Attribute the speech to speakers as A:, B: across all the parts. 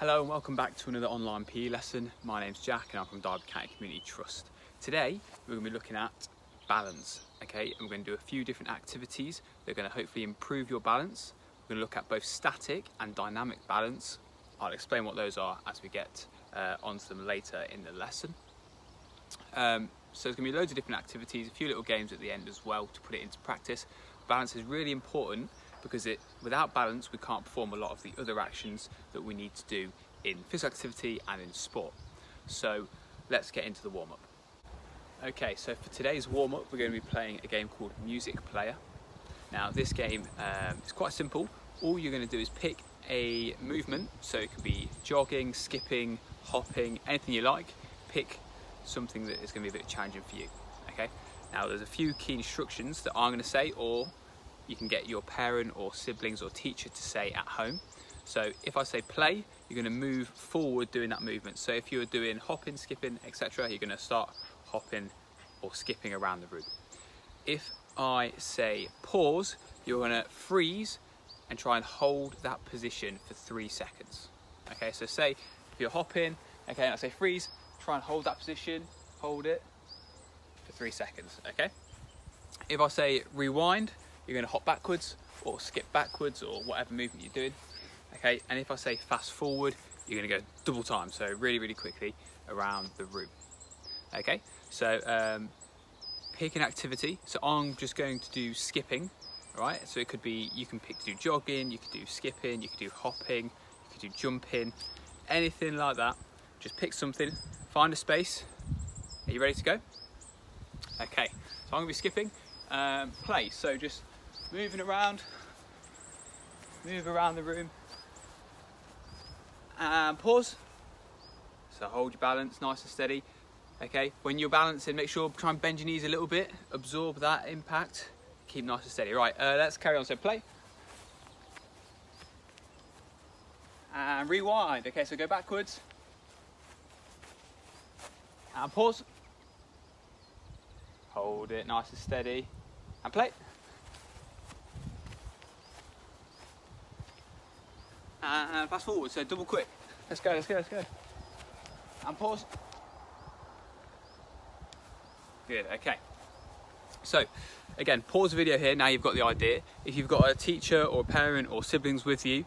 A: Hello and welcome back to another online PE lesson. My name's Jack and I'm from Derby County Community Trust. Today we're going to be looking at balance, okay? And we're going to do a few different activities that are going to hopefully improve your balance. We're going to look at both static and dynamic balance. I'll explain what those are as we get onto them later in the lesson. So there's going to be loads of different activities, a few little games at the end as well to put it into practice. Balance is really important because without balance we can't perform a lot of the other actions that we need to do in physical activity and in sport. So let's get into the warm-up. Okay, so for today's warm-up we're going to be playing a game called Music Player. Now this game is quite simple. All you're going to do is pick a movement, so it could be jogging, skipping, hopping, anything you like. Pick something that is going to be a bit challenging for you. Okay, now there's a few key instructions that I'm going to say, or you can get your parent or siblings or teacher to say at home. So if I say play, you're going to move forward doing that movement. So if you're doing hopping, skipping, etc., you're going to start hopping or skipping around the room. If I say pause, you're going to freeze and try and hold that position for 3 seconds. Okay, so say if you're hopping, okay, and I say freeze, try and hold that position, hold it for 3 seconds, okay? If I say rewind, you're going to hop backwards or skip backwards or whatever movement you're doing, okay? And if I say fast forward, you're going to go double time, so really quickly around the room, okay? So pick an activity. So I'm just going to do skipping, right? So it could be, you can pick to do jogging, you could do skipping, you could do hopping, you could do jumping, anything like that. Just pick something, find a space. Are you ready to go? Okay, so I'm going to be skipping. Play, so just moving around, move around the room, and pause. So hold your balance nice and steady. Okay, when you're balancing, make sure try and bend your knees a little bit, absorb that impact, keep nice and steady. Right, let's carry on. So play and rewind. Okay, so go backwards and pause. Hold it nice and steady and play. And fast forward, so double quick. Let's go. And pause. Good, okay. So, again, pause the video here, now you've got the idea. If you've got a teacher or a parent or siblings with you,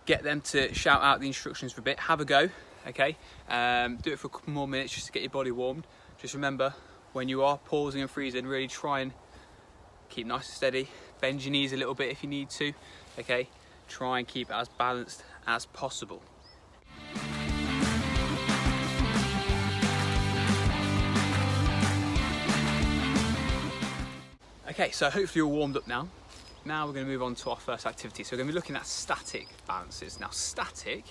A: get them to shout out the instructions for a bit, have a go, okay? Do it for a couple more minutes just to get your body warmed. Just remember, when you are pausing and freezing, really try and keep nice and steady. Bend your knees a little bit if you need to, okay? Try and keep it as balanced as possible. Okay, so hopefully you're warmed up now. Now we're going to move on to our first activity. So we're going to be looking at static balances. Now static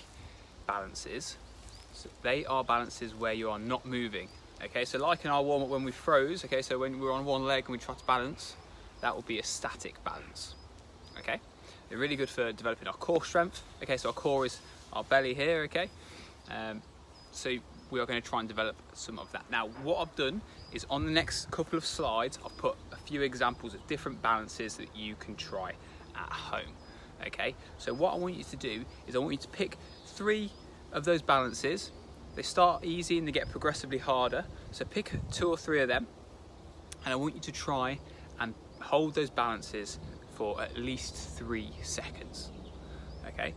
A: balances, so they are balances where you are not moving. Okay, so like in our warm-up when we froze, okay, so when we're on one leg and we try to balance, that will be a static balance, okay? They're really good for developing our core strength. Okay, so our core is our belly here, okay? So we are going to try and develop some of that. Now, what I've done is on the next couple of slides, I've put a few examples of different balances that you can try at home, okay? So what I want you to do is I want you to pick 3 of those balances. They start easy and they get progressively harder. So pick 2 or 3 of them, and I want you to try and hold those balances for at least 3 seconds, okay?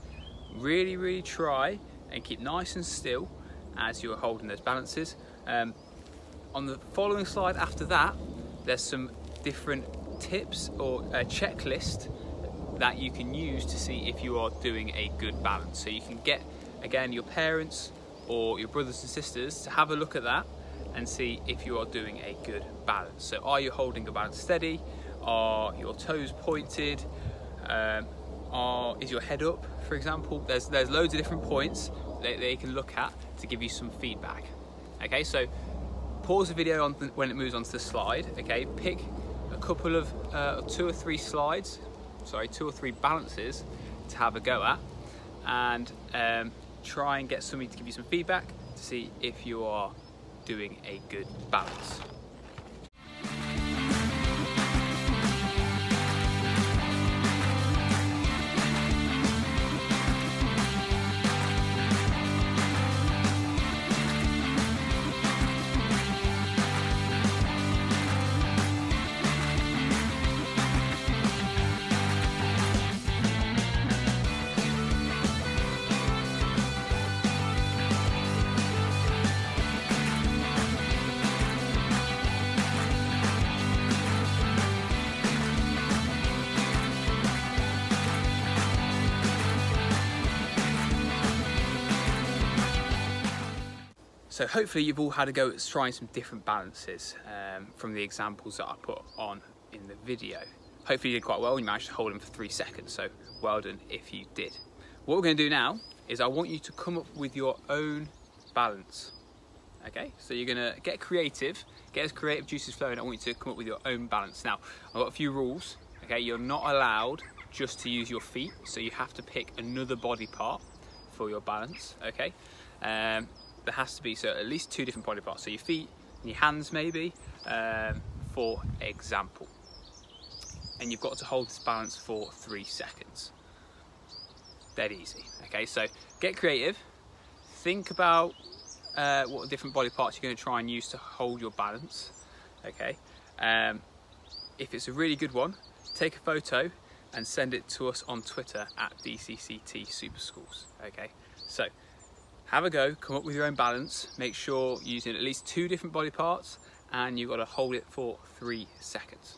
A: Really try and keep nice and still as you're holding those balances. On the following slide after that, there's some different tips or a checklist that you can use to see if you are doing a good balance. So you can get, again, your parents or your brothers and sisters to have a look at that and see if you are doing a good balance. So are you holding your balance steady? Are your toes pointed? Is your head up, for example? There's loads of different points that they can look at to give you some feedback. Okay, so pause the video when it moves onto the slide. Okay, pick a couple of 2 or 3 balances to have a go at, and try and get somebody to give you some feedback to see if you are doing a good balance. So hopefully you've all had a go at trying some different balances from the examples that I put on in the video. Hopefully you did quite well and you managed to hold them for 3 seconds, so well done if you did. What we're going to do now is I want you to come up with your own balance. Okay, so you're going to get creative, get those creative juices flowing. I want you to come up with your own balance. Now, I've got a few rules. Okay, you're not allowed just to use your feet, so you have to pick another body part for your balance. Okay, there has to be at least 2 different body parts, so your feet and your hands maybe, for example. And you've got to hold this balance for 3 seconds. Dead easy. Okay, so get creative, think about what different body parts you're going to try and use to hold your balance. Okay, if it's a really good one, take a photo and send it to us on Twitter at DCCT Super Schools. Okay, so have a go, come up with your own balance, make sure you're using at least 2 different body parts, and you've got to hold it for 3 seconds.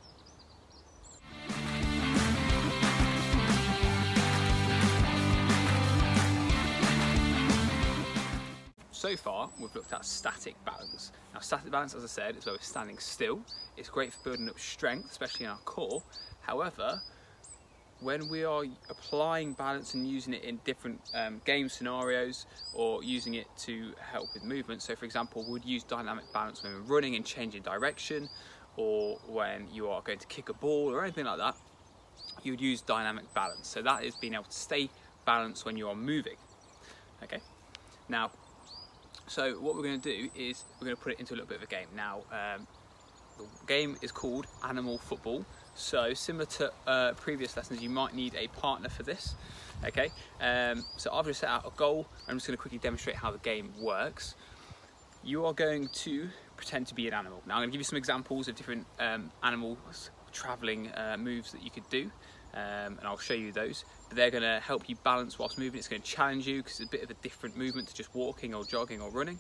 A: So far, we've looked at static balance. Now, static balance, as I said, is where we're standing still. It's great for building up strength, especially in our core. However, when we are applying balance and using it in different game scenarios, or using it to help with movement, so for example, we'd use dynamic balance when we're running and changing direction, or when you are going to kick a ball or anything like that, you would use dynamic balance. So that is being able to stay balanced when you are moving. Okay, now, so what we're going to do is we're going to put it into a little bit of a game. Now, the game is called Animal Football. So similar to previous lessons, you might need a partner for this. Okay, so I've just set out a goal. I'm just going to quickly demonstrate how the game works. You are going to pretend to be an animal. Now I'm going to give you some examples of different animals, travelling moves that you could do. And I'll show you those, but they're going to help you balance whilst moving. It's going to challenge you because it's a bit of a different movement to just walking or jogging or running,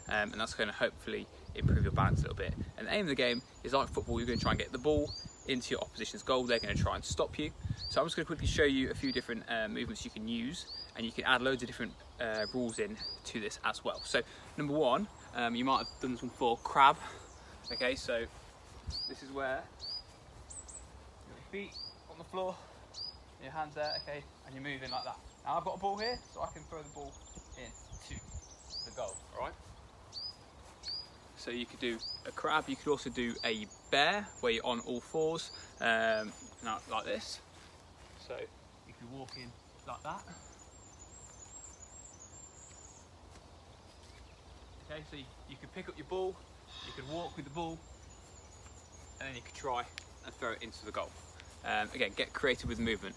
A: and that's going to hopefully improve your balance a little bit. And the aim of the game is like football. You're going to try and get the ball into your opposition's goal. They're going to try and stop you. So I'm just going to quickly show you a few different movements you can use, and you can add loads of different rules in to this as well. So number 1, you might have done this one before, crab. Okay, so this is where your feet on the floor, your hands there, okay, and you're moving like that. Now I've got a ball here, so I can throw the ball into the goal, alright? So you could do a crab, you could also do a bear, where you're on all 4s, now like this. So you could walk in like that. Okay, so you could pick up your ball, you could walk with the ball, and then you could try and throw it into the goal. Again, get creative with movement.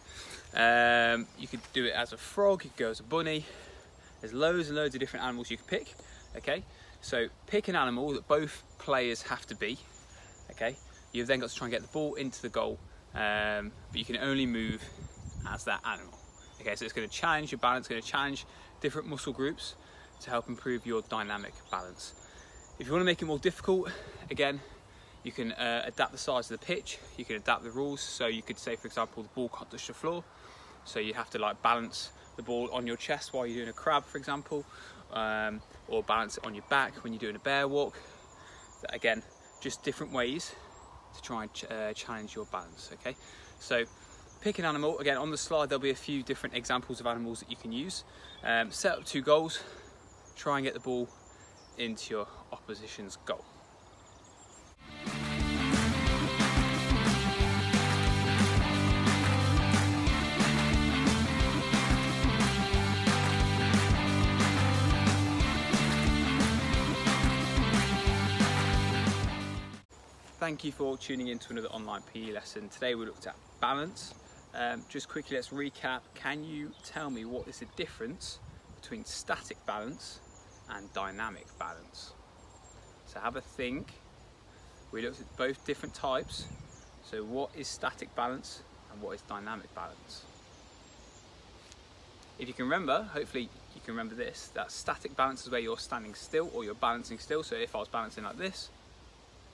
A: You could do it as a frog, you could go as a bunny. There's loads and loads of different animals you could pick. Okay, so pick an animal that both players have to be. Okay, you've then got to try and get the ball into the goal, but you can only move as that animal. Okay, so it's going to challenge your balance, going to challenge different muscle groups to help improve your dynamic balance. If you want to make it more difficult, again, you can adapt the size of the pitch, you can adapt the rules. So you could say, for example, the ball can't touch the floor, so you have to like balance the ball on your chest while you're doing a crab, for example, or balance it on your back when you're doing a bear walk. Again, just different ways to try and challenge your balance. Okay, so pick an animal. Again, on the slide there'll be a few different examples of animals that you can use. Set up 2 goals, try and get the ball into your opposition's goal. Thank you for tuning in to another online PE lesson. Today we looked at balance. Just quickly, let's recap. Can you tell me what is the difference between static balance and dynamic balance? So have a think. We looked at both different types. So what is static balance and what is dynamic balance? If you can remember, hopefully you can remember this, that static balance is where you're standing still or you're balancing still. So if I was balancing like this,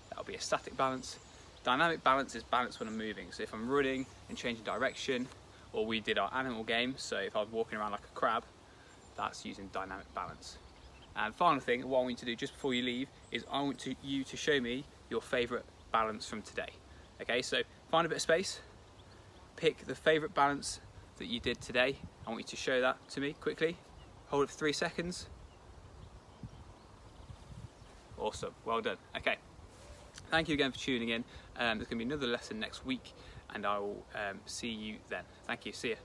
A: that'll be a static balance. Dynamic balance is balance when I'm moving. So if I'm running and changing direction, or we did our animal game, so if I was walking around like a crab, that's using dynamic balance. And final thing, what I want you to do just before you leave is I want you to show me your favourite balance from today. Okay, so find a bit of space, pick the favourite balance that you did today. I want you to show that to me quickly. Hold it for 3 seconds. Awesome, well done. Okay, thank you again for tuning in. There's going to be another lesson next week, and I will see you then. Thank you, see you.